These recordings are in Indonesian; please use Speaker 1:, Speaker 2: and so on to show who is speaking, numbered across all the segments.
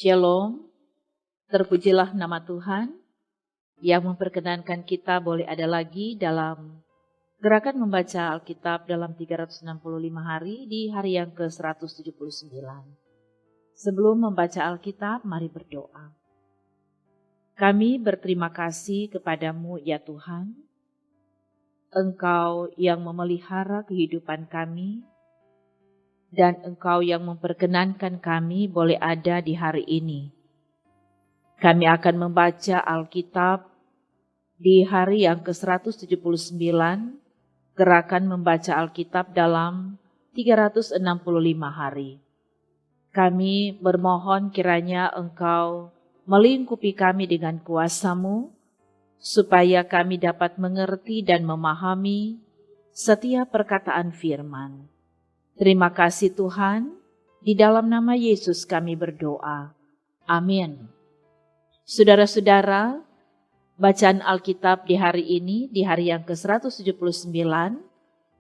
Speaker 1: Shalom, terpujilah nama Tuhan yang memperkenankan kita boleh ada lagi dalam gerakan membaca Alkitab dalam 365 hari di hari yang ke-179. Sebelum membaca Alkitab, mari berdoa. Kami berterima kasih kepadamu ya Tuhan, Engkau yang memelihara kehidupan kami, dan Engkau yang memperkenankan kami boleh ada di hari ini. Kami akan membaca Alkitab di hari yang ke-179, gerakan membaca Alkitab dalam 365 hari. Kami bermohon kiranya Engkau melingkupi kami dengan kuasa-Mu, supaya kami dapat mengerti dan memahami setiap perkataan firman. Terima kasih Tuhan, di dalam nama Yesus kami berdoa. Amin. Saudara-saudara, bacaan Alkitab di hari ini, di hari yang ke-179,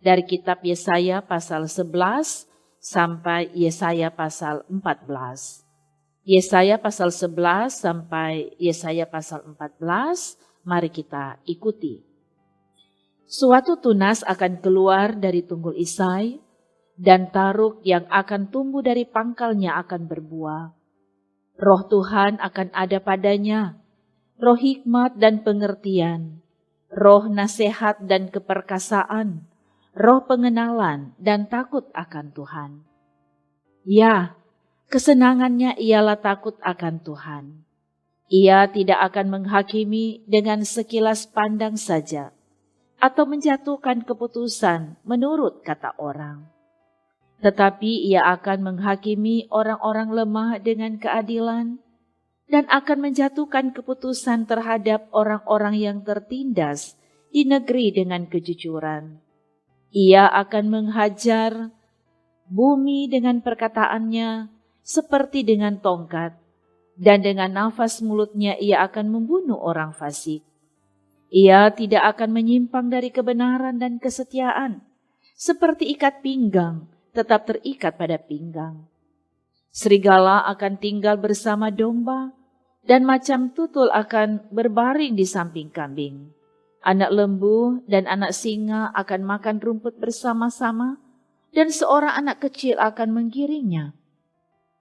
Speaker 1: dari kitab Yesaya pasal 11 sampai Yesaya pasal 14. Yesaya pasal 11 sampai Yesaya pasal 14, mari kita ikuti. Suatu tunas akan keluar dari tunggul Isai, dan taruk yang akan tumbuh dari pangkalnya akan berbuah. Roh Tuhan akan ada padanya, roh hikmat dan pengertian, roh nasihat dan keperkasaan, roh pengenalan dan takut akan Tuhan. Ya, kesenangannya ialah takut akan Tuhan. Ia tidak akan menghakimi dengan sekilas pandang saja, atau menjatuhkan keputusan menurut kata orang. Tetapi ia akan menghakimi orang-orang lemah dengan keadilan dan akan menjatuhkan keputusan terhadap orang-orang yang tertindas di negeri dengan kejujuran. Ia akan menghajar bumi dengan perkataannya seperti dengan tongkat, dan dengan nafas mulutnya ia akan membunuh orang fasik. Ia tidak akan menyimpang dari kebenaran dan kesetiaan, seperti ikat pinggang tetap terikat pada pinggang. Serigala akan tinggal bersama domba, dan macam tutul akan berbaring di samping kambing. Anak lembu dan anak singa akan makan rumput bersama-sama, dan seorang anak kecil akan menggiringnya.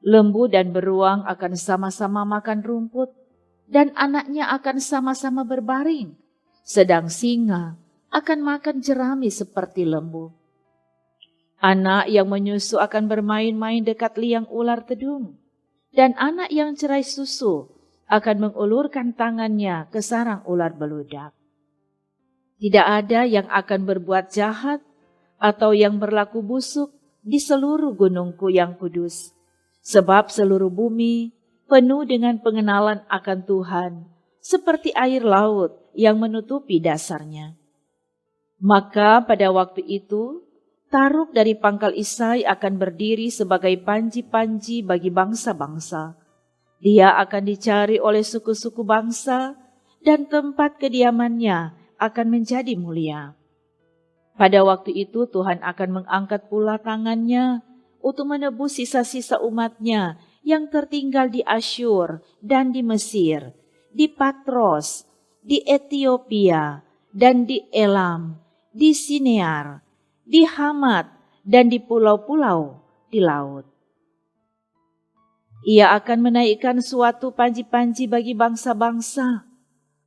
Speaker 1: Lembu dan beruang akan sama-sama makan rumput, dan anaknya akan sama-sama berbaring, sedang singa akan makan jerami seperti lembu. Anak yang menyusu akan bermain-main dekat liang ular tedung, dan anak yang cerai susu akan mengulurkan tangannya ke sarang ular beludak. Tidak ada yang akan berbuat jahat atau yang berlaku busuk di seluruh gunungku yang kudus, sebab seluruh bumi penuh dengan pengenalan akan Tuhan, seperti air laut yang menutupi dasarnya. Maka pada waktu itu, taruk dari pangkal Isai akan berdiri sebagai panji-panji bagi bangsa-bangsa. Dia akan dicari oleh suku-suku bangsa, dan tempat kediamannya akan menjadi mulia. Pada waktu itu Tuhan akan mengangkat pula tangannya untuk menebus sisa-sisa umatnya yang tertinggal di Asyur dan di Mesir, di Patros, di Etiopia, dan di Elam, di Sinear, di Hamat, dan di pulau-pulau di laut. Ia akan menaikkan suatu panji-panji bagi bangsa-bangsa,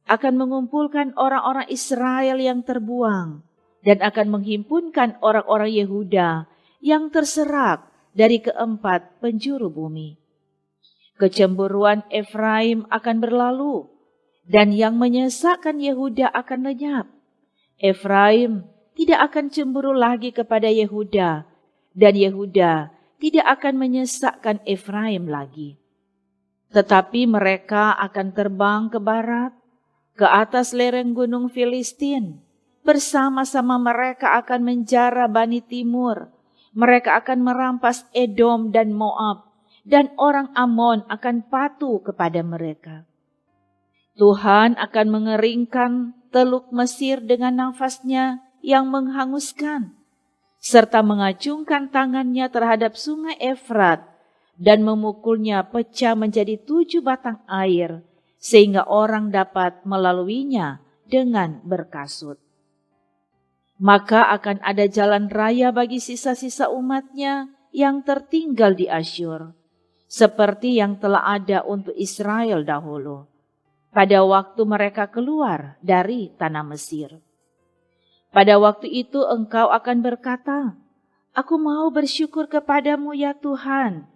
Speaker 1: akan mengumpulkan orang-orang Israel yang terbuang, dan akan menghimpunkan orang-orang Yehuda yang terserak dari keempat penjuru bumi. Kecemburuan Efraim akan berlalu, dan yang menyesakkan Yehuda akan lenyap. Efraim tidak akan cemburu lagi kepada Yehuda, dan Yehuda tidak akan menyesakkan Efraim lagi. Tetapi mereka akan terbang ke barat, ke atas lereng gunung Filistin. Bersama-sama mereka akan menjara Bani Timur. Mereka akan merampas Edom dan Moab, dan orang Amon akan patuh kepada mereka. Tuhan akan mengeringkan Teluk Mesir dengan nafasnya yang menghanguskan, serta mengacungkan tangannya terhadap sungai Efrat dan memukulnya pecah menjadi 7 batang air, sehingga orang dapat melaluinya dengan berkasut. Maka akan ada jalan raya bagi sisa-sisa umatnya yang tertinggal di Asyur, seperti yang telah ada untuk Israel dahulu, pada waktu mereka keluar dari tanah Mesir. Pada waktu itu engkau akan berkata, "Aku mau bersyukur kepadamu ya Tuhan,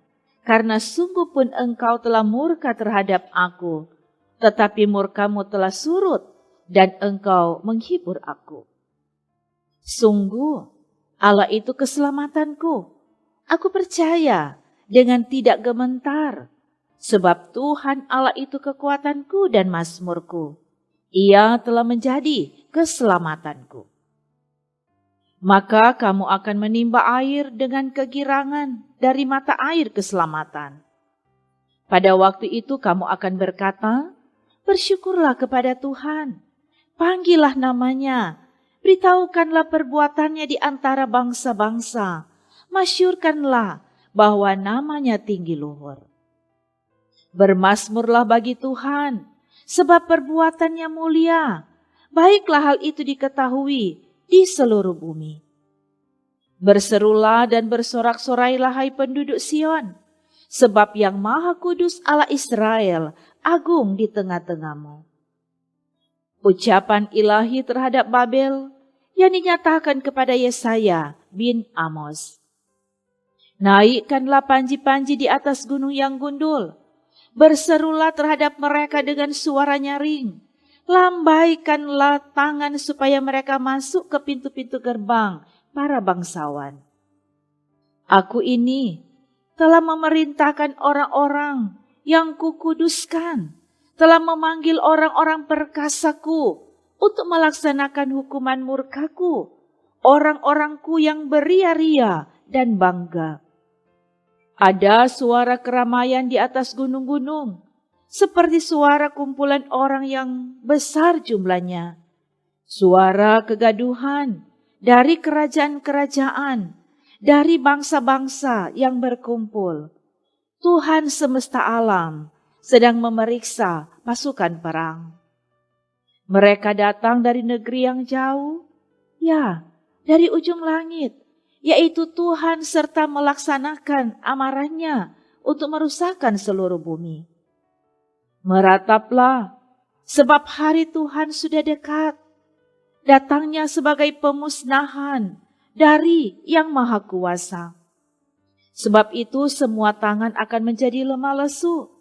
Speaker 1: karena sungguh pun engkau telah murka terhadap aku, tetapi murkamu telah surut dan engkau menghibur aku. Sungguh, Allah itu keselamatanku. Aku percaya dengan tidak gementar, sebab Tuhan Allah itu kekuatanku dan mazmurku. Ia telah menjadi keselamatanku." Maka kamu akan menimba air dengan kegirangan dari mata air keselamatan. Pada waktu itu kamu akan berkata, "Bersyukurlah kepada Tuhan, panggillah namanya, beritahukanlah perbuatannya di antara bangsa-bangsa, masyurkanlah bahwa namanya tinggi luhur. Bermazmurlah bagi Tuhan, sebab perbuatannya mulia, baiklah hal itu diketahui di seluruh bumi. Berserulah dan bersorak-sorailah hai penduduk Sion, sebab yang Maha Kudus Allah Israel agung di tengah-tengahmu." Ucapan ilahi terhadap Babel yang dinyatakan kepada Yesaya bin Amos. Naikkanlah panji-panji di atas gunung yang gundul, berserulah terhadap mereka dengan suara nyaring, lambaikanlah tangan supaya mereka masuk ke pintu-pintu gerbang para bangsawan. Aku ini telah memerintahkan orang-orang yang kukuduskan, telah memanggil orang-orang perkasaku untuk melaksanakan hukuman murkaku, orang-orangku yang beria-ria dan bangga. Ada suara keramaian di atas gunung-gunung, seperti suara kumpulan orang yang besar jumlahnya. Suara kegaduhan dari kerajaan-kerajaan, dari bangsa-bangsa yang berkumpul. Tuhan semesta alam sedang memeriksa pasukan perang. Mereka datang dari negeri yang jauh, ya, dari ujung langit, yaitu Tuhan serta melaksanakan amarahnya untuk merusakkan seluruh bumi. Merataplah, sebab hari Tuhan sudah dekat, datangnya sebagai pemusnahan dari Yang Maha Kuasa. Sebab itu semua tangan akan menjadi lemah lesu,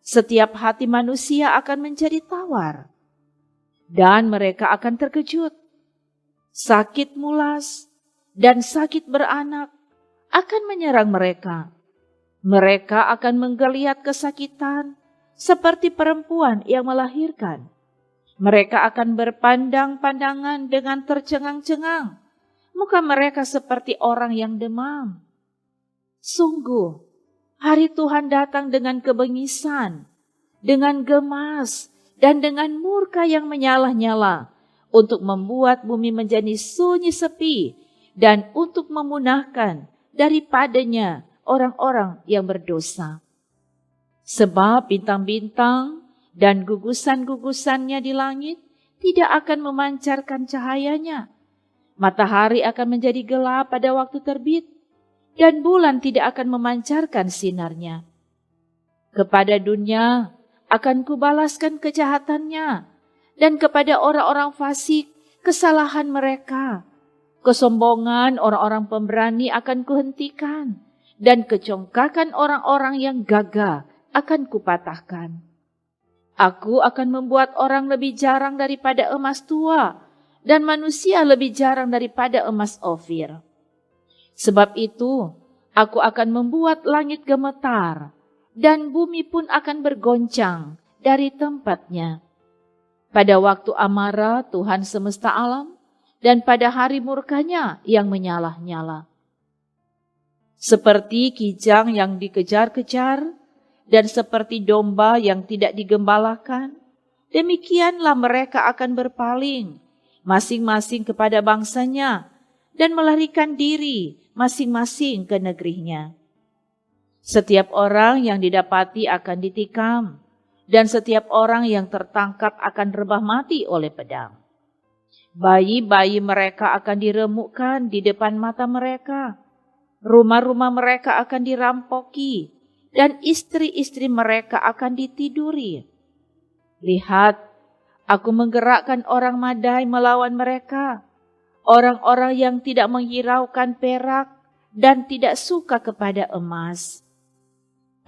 Speaker 1: setiap hati manusia akan menjadi tawar, dan mereka akan terkejut. Sakit mulas dan sakit beranak akan menyerang mereka. Mereka akan menggeliat kesakitan seperti perempuan yang melahirkan. Mereka akan berpandang-pandangan dengan tercengang-cengang. Muka mereka seperti orang yang demam. Sungguh, hari Tuhan datang dengan kebengisan, dengan gemas, dan dengan murka yang menyala-nyala, untuk membuat bumi menjadi sunyi sepi, dan untuk memunahkan daripadanya orang-orang yang berdosa. Sebab bintang-bintang dan gugusan-gugusannya di langit tidak akan memancarkan cahayanya. Matahari akan menjadi gelap pada waktu terbit, dan bulan tidak akan memancarkan sinarnya. Kepada dunia akan kubalaskan kejahatannya, dan kepada orang-orang fasik kesalahan mereka. Kesombongan orang-orang pemberani akan kuhentikan, dan kecongkakan orang-orang yang gagah akan kupatahkan. Aku akan membuat orang lebih jarang daripada emas tua, dan manusia lebih jarang daripada emas Ofir. Sebab itu, aku akan membuat langit gemetar, dan bumi pun akan bergoncang dari tempatnya. Pada waktu amarah Tuhan semesta alam, dan pada hari murkanya yang menyala-nyala. Seperti kijang yang dikejar-kejar, dan seperti domba yang tidak digembalakan, demikianlah mereka akan berpaling, masing-masing kepada bangsanya, dan melarikan diri masing-masing ke negerinya. Setiap orang yang didapati akan ditikam, dan setiap orang yang tertangkap akan rebah mati oleh pedang. Bayi-bayi mereka akan diremukkan di depan mata mereka. Rumah-rumah mereka akan dirampoki, dan istri-istri mereka akan ditiduri. Lihat, aku menggerakkan orang Madai melawan mereka, orang-orang yang tidak menghiraukan perak dan tidak suka kepada emas.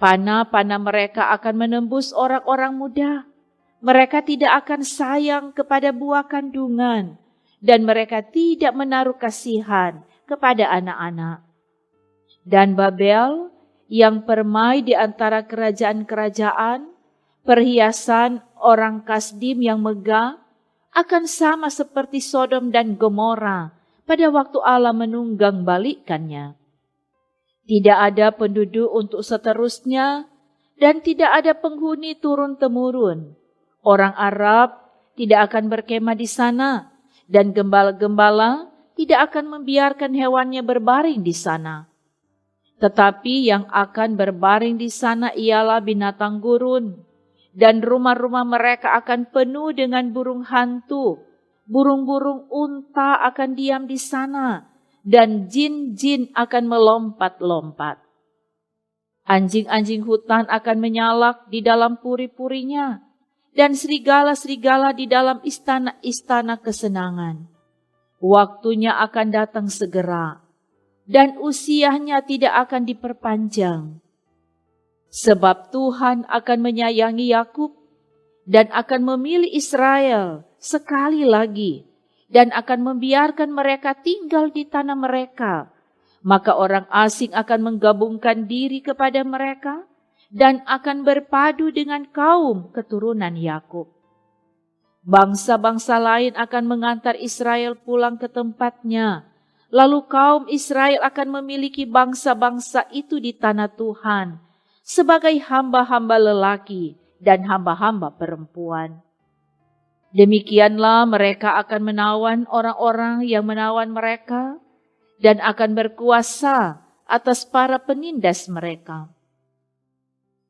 Speaker 1: Panah-panah mereka akan menembus orang-orang muda. Mereka tidak akan sayang kepada buah kandungan, dan mereka tidak menaruh kasihan kepada anak-anak. Dan Babel yang permai di antara kerajaan-kerajaan, perhiasan orang Kasdim yang megah, akan sama seperti Sodom dan Gomora pada waktu Allah menunggang balikkannya. Tidak ada penduduk untuk seterusnya, dan tidak ada penghuni turun-temurun. Orang Arab tidak akan berkemah di sana, dan gembala-gembala tidak akan membiarkan hewannya berbaring di sana. Tetapi yang akan berbaring di sana ialah binatang gurun, dan rumah-rumah mereka akan penuh dengan burung hantu. Burung-burung unta akan diam di sana, dan jin-jin akan melompat-lompat. Anjing-anjing hutan akan menyalak di dalam puri-purinya, dan serigala-serigala di dalam istana-istana kesenangan. Waktunya akan datang segera, dan usianya tidak akan diperpanjang. Sebab Tuhan akan menyayangi Yakub dan akan memilih Israel sekali lagi, dan akan membiarkan mereka tinggal di tanah mereka. Maka orang asing akan menggabungkan diri kepada mereka dan akan berpadu dengan kaum keturunan Yakub. Bangsa-bangsa lain akan mengantar Israel pulang ke tempatnya. Lalu kaum Israel akan memiliki bangsa-bangsa itu di tanah Tuhan sebagai hamba-hamba lelaki dan hamba-hamba perempuan. Demikianlah mereka akan menawan orang-orang yang menawan mereka dan akan berkuasa atas para penindas mereka.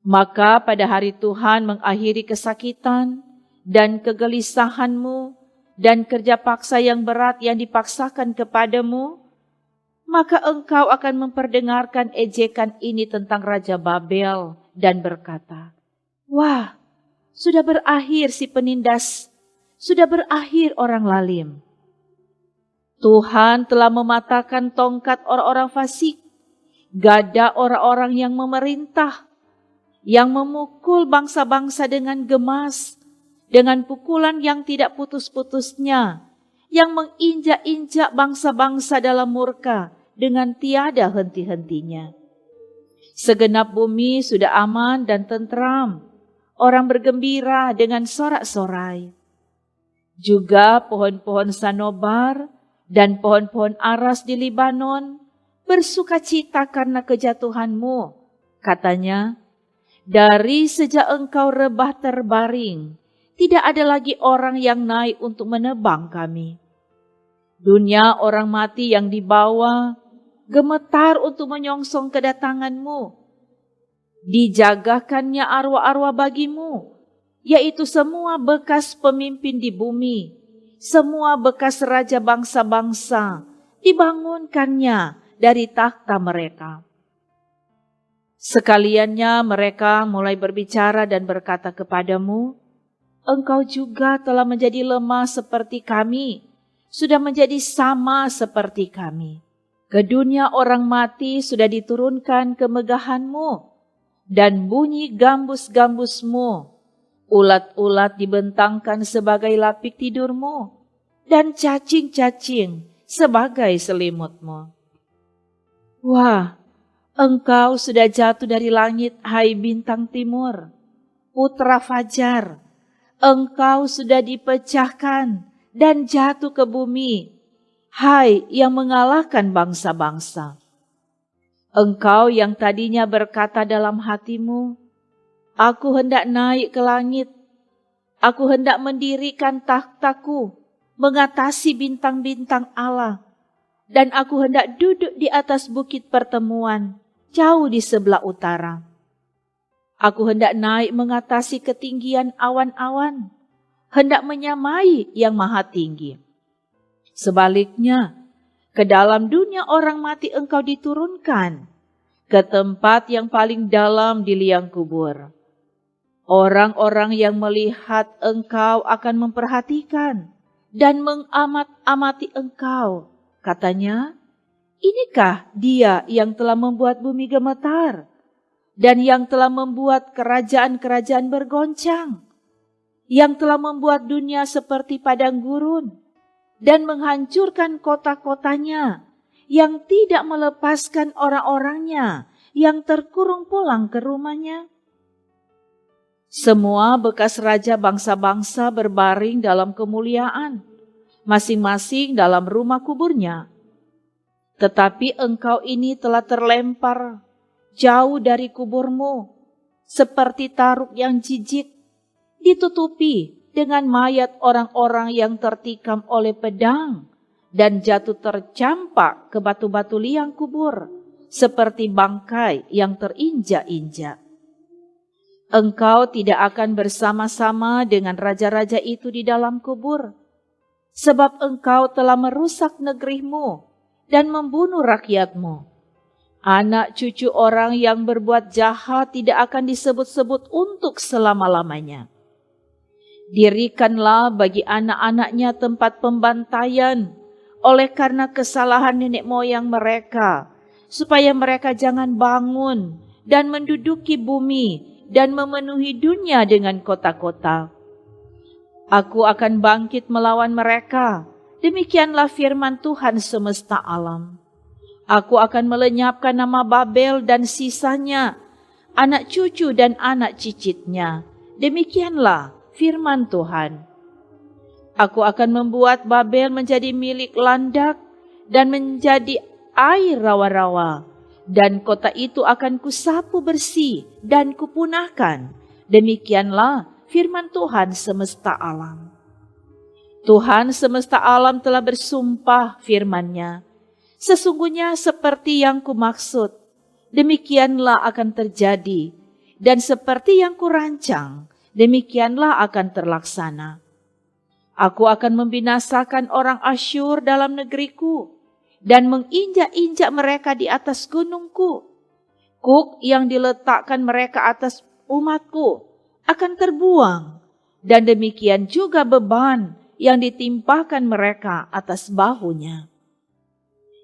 Speaker 1: Maka pada hari Tuhan mengakhiri kesakitan dan kegelisahanmu dan kerja paksa yang berat yang dipaksakan kepadamu, maka engkau akan memperdengarkan ejekan ini tentang Raja Babel dan berkata, "Wah, sudah berakhir si penindas, sudah berakhir orang lalim. Tuhan telah mematahkan tongkat orang-orang fasik, gada orang-orang yang memerintah, yang memukul bangsa-bangsa dengan gemas, dengan pukulan yang tidak putus-putusnya, yang menginjak-injak bangsa-bangsa dalam murka dengan tiada henti-hentinya. Segenap bumi sudah aman dan tentram, orang bergembira dengan sorak-sorai. Juga pohon-pohon sanobar dan pohon-pohon aras di Libanon bersukacita karena kejatuhanmu, katanya, dari sejak engkau rebah terbaring, tidak ada lagi orang yang naik untuk menebang kami. Dunia orang mati yang dibawa gemetar untuk menyongsong kedatanganmu. Dijagakannya arwah-arwah bagimu, yaitu semua bekas pemimpin di bumi, semua bekas raja bangsa-bangsa, dibangunkannya dari takhta mereka. Sekaliannya mereka mulai berbicara dan berkata kepadamu, engkau juga telah menjadi lemah seperti kami, sudah menjadi sama seperti kami. Ke dunia orang mati sudah diturunkan kemegahanmu, dan bunyi gambus-gambusmu, ulat-ulat dibentangkan sebagai lapik tidurmu, dan cacing-cacing sebagai selimutmu. Wah, engkau sudah jatuh dari langit, hai bintang timur, putra fajar. Engkau sudah dipecahkan dan jatuh ke bumi, hai yang mengalahkan bangsa-bangsa. Engkau yang tadinya berkata dalam hatimu, aku hendak naik ke langit, Aku hendak mendirikan takhtaku mengatasi bintang-bintang Allah, dan aku hendak duduk di atas bukit pertemuan, jauh di sebelah utara. Aku hendak naik mengatasi ketinggian awan-awan, hendak menyamai yang maha tinggi. Sebaliknya, ke dalam dunia orang mati engkau diturunkan, ke tempat yang paling dalam di liang kubur. Orang-orang yang melihat engkau akan memperhatikan dan mengamat-amati engkau. Katanya, inikah dia yang telah membuat bumi gemetar dan yang telah membuat kerajaan-kerajaan bergoncang, yang telah membuat dunia seperti padang gurun dan menghancurkan kota-kotanya, yang tidak melepaskan orang-orangnya yang terkurung pulang ke rumahnya. Semua bekas raja bangsa-bangsa berbaring dalam kemuliaan, masing-masing dalam rumah kuburnya. Tetapi engkau ini telah terlempar jauh dari kuburmu, seperti taruk yang jijik, ditutupi dengan mayat orang-orang yang tertikam oleh pedang, dan jatuh tercampak ke batu-batu liang kubur, seperti bangkai yang terinjak-injak. Engkau tidak akan bersama-sama dengan raja-raja itu di dalam kubur, sebab engkau telah merusak negerimu dan membunuh rakyatmu. Anak cucu orang yang berbuat jahat tidak akan disebut-sebut untuk selama-lamanya. Dirikanlah bagi anak-anaknya tempat pembantaian oleh karena kesalahan nenek moyang mereka, supaya mereka jangan bangun dan menduduki bumi dan memenuhi dunia dengan kota-kota. Aku akan bangkit melawan mereka, demikianlah firman Tuhan semesta alam. Aku akan melenyapkan nama Babel dan sisanya, anak cucu dan anak cicitnya. Demikianlah firman Tuhan. Aku akan membuat Babel menjadi milik landak dan menjadi air rawa-rawa, dan kota itu akan kusapu bersih dan kupunahkan. Demikianlah firman Tuhan semesta alam. Tuhan semesta alam telah bersumpah firman-Nya, sesungguhnya seperti yang kumaksud, demikianlah akan terjadi, dan seperti yang kurancang, demikianlah akan terlaksana. Aku akan membinasakan orang Asyur dalam negeriku, dan menginjak-injak mereka di atas gunungku. Kuk yang diletakkan mereka atas umatku akan terbuang, dan demikian juga beban yang ditimpakan mereka atas bahunya.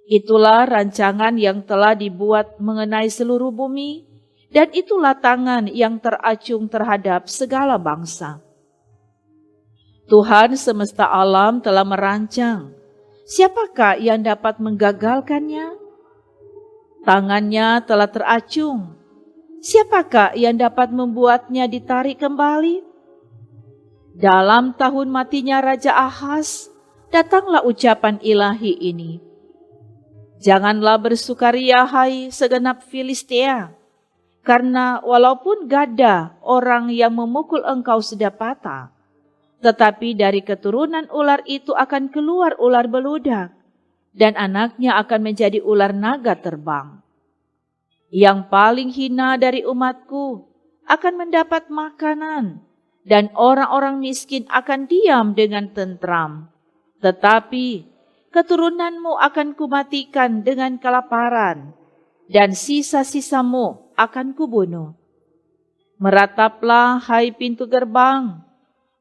Speaker 1: Itulah rancangan yang telah dibuat mengenai seluruh bumi, dan itulah tangan yang teracung terhadap segala bangsa. Tuhan semesta alam telah merancang, siapakah yang dapat menggagalkannya? Tangannya telah teracung, siapakah yang dapat membuatnya ditarik kembali? Dalam tahun matinya Raja Ahaz, datanglah ucapan ilahi ini. Janganlah bersukaria hai segenap Filistia, karena walaupun gada orang yang memukul engkau sudah patah, tetapi dari keturunan ular itu akan keluar ular beludak, dan anaknya akan menjadi ular naga terbang. Yang paling hina dari umatku akan mendapat makanan, dan orang-orang miskin akan diam dengan tentram. Tetapi keturunanmu akan kumatikan dengan kelaparan, dan sisa-sisamu akan kubunuh. Merataplah hai pintu gerbang,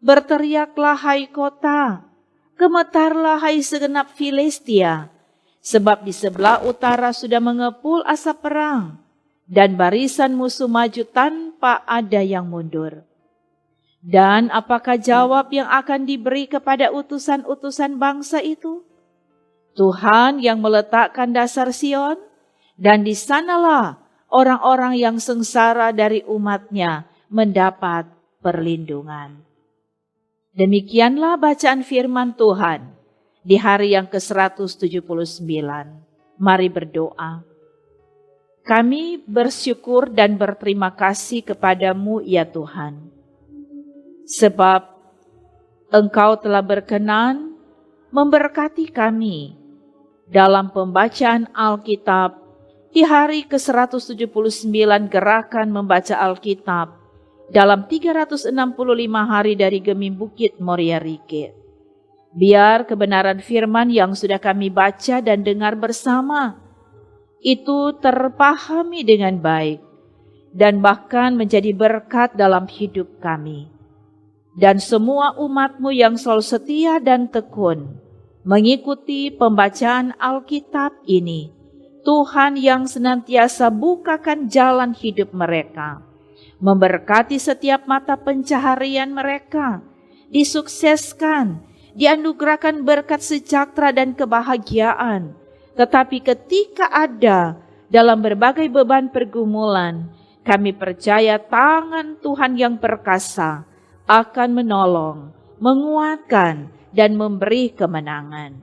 Speaker 1: berteriaklah hai kota, gemetarlah hai segenap Filistia, sebab di sebelah utara sudah mengepul asap perang, dan barisan musuh maju tanpa ada yang mundur. Dan apakah jawab yang akan diberi kepada utusan-utusan bangsa itu? Tuhan yang meletakkan dasar Sion, dan di sanalah orang-orang yang sengsara dari umat-Nya mendapat perlindungan. Demikianlah bacaan firman Tuhan di hari yang ke-179. Mari berdoa. Kami bersyukur dan berterima kasih kepadamu ya Tuhan. Sebab Engkau telah berkenan memberkati kami dalam pembacaan Alkitab di hari ke-179 gerakan membaca Alkitab dalam 365 hari dari Gemim Bukit Moria Rike. Biar kebenaran firman yang sudah kami baca dan dengar bersama itu terpahami dengan baik dan bahkan menjadi berkat dalam hidup kami. Dan semua umat-Mu yang selalu setia dan tekun mengikuti pembacaan Alkitab ini, Tuhan yang senantiasa bukakan jalan hidup mereka, memberkati setiap mata pencaharian mereka, disukseskan, dianugerahkan berkat sejahtera dan kebahagiaan. Tetapi ketika ada dalam berbagai beban pergumulan, kami percaya tangan Tuhan yang perkasa akan menolong, menguatkan, dan memberi kemenangan.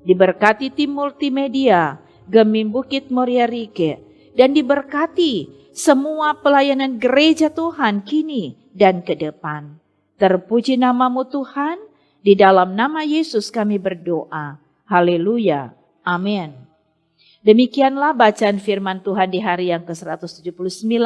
Speaker 1: Diberkati tim multimedia Gemim Bukit Moria Rike, dan diberkati semua pelayanan gereja Tuhan kini dan ke depan. Terpuji nama-Mu Tuhan, di dalam nama Yesus kami berdoa. Haleluya. Amin. Demikianlah bacaan firman Tuhan di hari yang ke-179.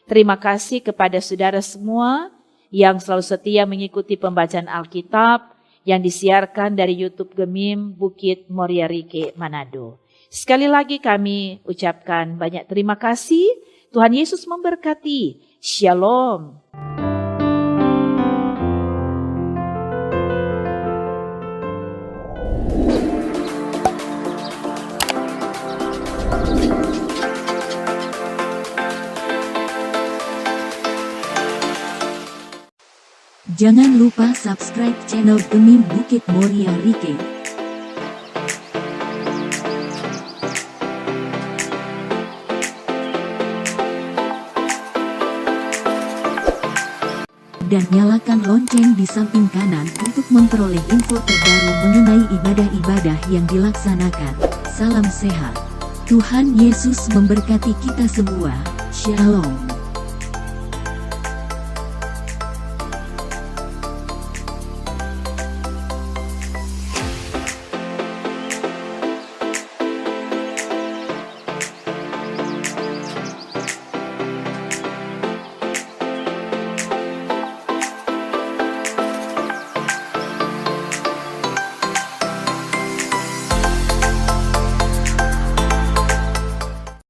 Speaker 1: Terima kasih kepada saudara semua yang selalu setia mengikuti pembacaan Alkitab yang disiarkan dari YouTube Gemim Bukit Moria Rike Manado. Sekali lagi kami ucapkan banyak terima kasih. Tuhan Yesus memberkati. Shalom.
Speaker 2: Jangan lupa subscribe channel Gemim Bukit Moria Rike. Dan nyalakan lonceng di samping kanan untuk memperoleh info terbaru mengenai ibadah-ibadah yang dilaksanakan. Salam sehat. Tuhan Yesus memberkati kita semua. Shalom.